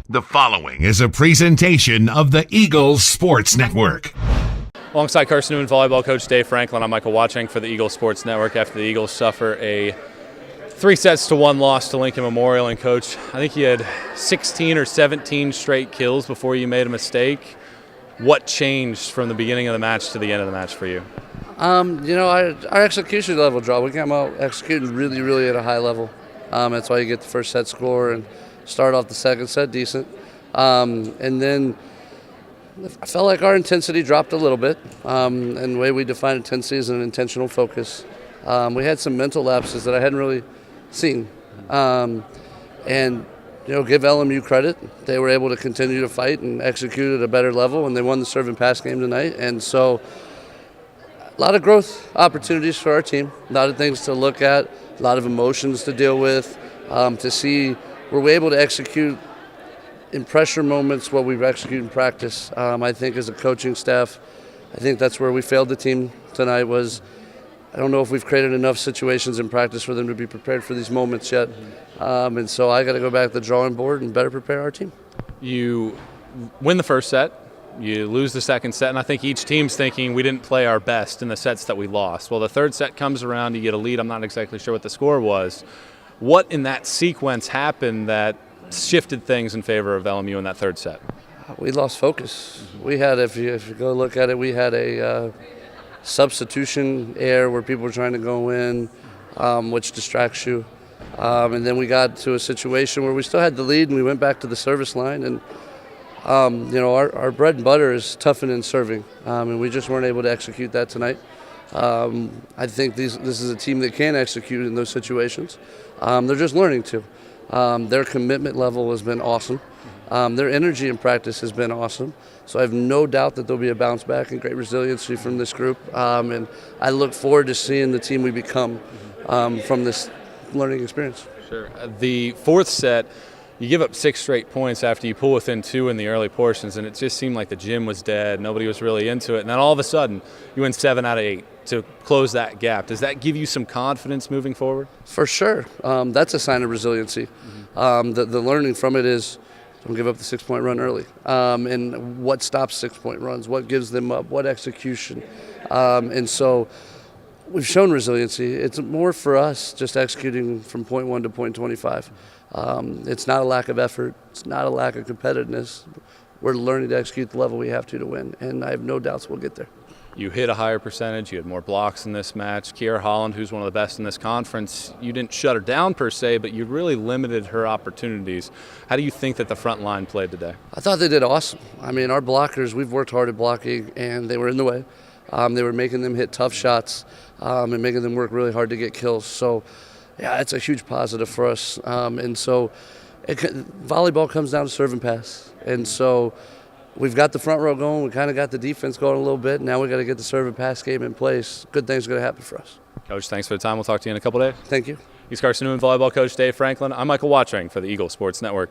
The following is a presentation of the Eagles Sports Network. Alongside Carson-Newman Volleyball coach Dave Franklin, I'm Michael Watching for the Eagles Sports Network after the Eagles suffer a 3-1 loss to Lincoln Memorial. And Coach, I think you had 16 or 17 straight kills before you made a mistake. What changed from the beginning of the match to the end of the match for you? Our execution level dropped. We came out executing really at a high level. That's why you get the first set score and start off the second set decent. And then I felt like our intensity dropped a little bit. And the way we define intensity is an intentional focus. We had some mental lapses that I hadn't really seen. Give LMU credit. They were able to continue to fight and execute at a better level, and they won the serve and pass game tonight. And so a lot of growth opportunities for our team, a lot of things to look at, a lot of emotions to deal with, to see were we able to execute in pressure moments what we've executed in practice. I think as a coaching staff, I think that's where we failed the team tonight was I don't know if we've created enough situations in practice for them to be prepared for these moments yet. And so I got to go back to the drawing board and better prepare our team. You win the first set, you lose the second set, and I think each team's thinking we didn't play our best in the sets that we lost. Well, the third set comes around, you get a lead. I'm not exactly sure what the score was. What in that sequence happened that shifted things in favor of LMU in that third set? We lost focus. We had, if you go look at it, we had a substitution error where people were trying to go in, which distracts you. And then we got to a situation where we still had the lead and we went back to the service line. And, our bread and butter is toughing and serving. And we just weren't able to execute that tonight. I think this is a team that can execute in those situations. They're just learning to. Their commitment level has been awesome. Their energy in practice has been awesome. So I have no doubt that there'll be a bounce back and great resiliency from this group. And I look forward to seeing the team we become from this learning experience. Sure. The fourth set, you give up 6 straight points after you pull within 2 in the early portions, and it just seemed like the gym was dead. Nobody was really into it. And then all of a sudden, you win 7 out of 8 to close that gap. Does that give you some confidence moving forward? For sure. That's a sign of resiliency. The learning from it is don't give up the 6-point run early. And what stops 6-point runs? What gives them up? What execution? And so we've shown resiliency. It's more for us just executing from point 1 to point 25. It's not a lack of effort. It's not a lack of competitiveness. We're learning to execute the level we have to win, and I have no doubts we'll get there. You hit a higher percentage. You had more blocks in this match. Kiera Holland, who's one of the best in this conference, you didn't shut her down per se, but you really limited her opportunities. How do you think that the front line played today? I thought they did awesome. I mean, our blockers, we've worked hard at blocking, and they were in the way. They were making them hit tough shots and making them work really hard to get kills. So, yeah, it's a huge positive for us. And so volleyball comes down to serve and pass. And so we've got the front row going. We kind of got the defense going a little bit. Now we got to get the serve and pass game in place. Good things are going to happen for us. Coach, thanks for the time. We'll talk to you in a couple days. Thank you. He's Carson-Newman Volleyball coach Dave Franklin. I'm Michael Watching for the Eagles Sports Network.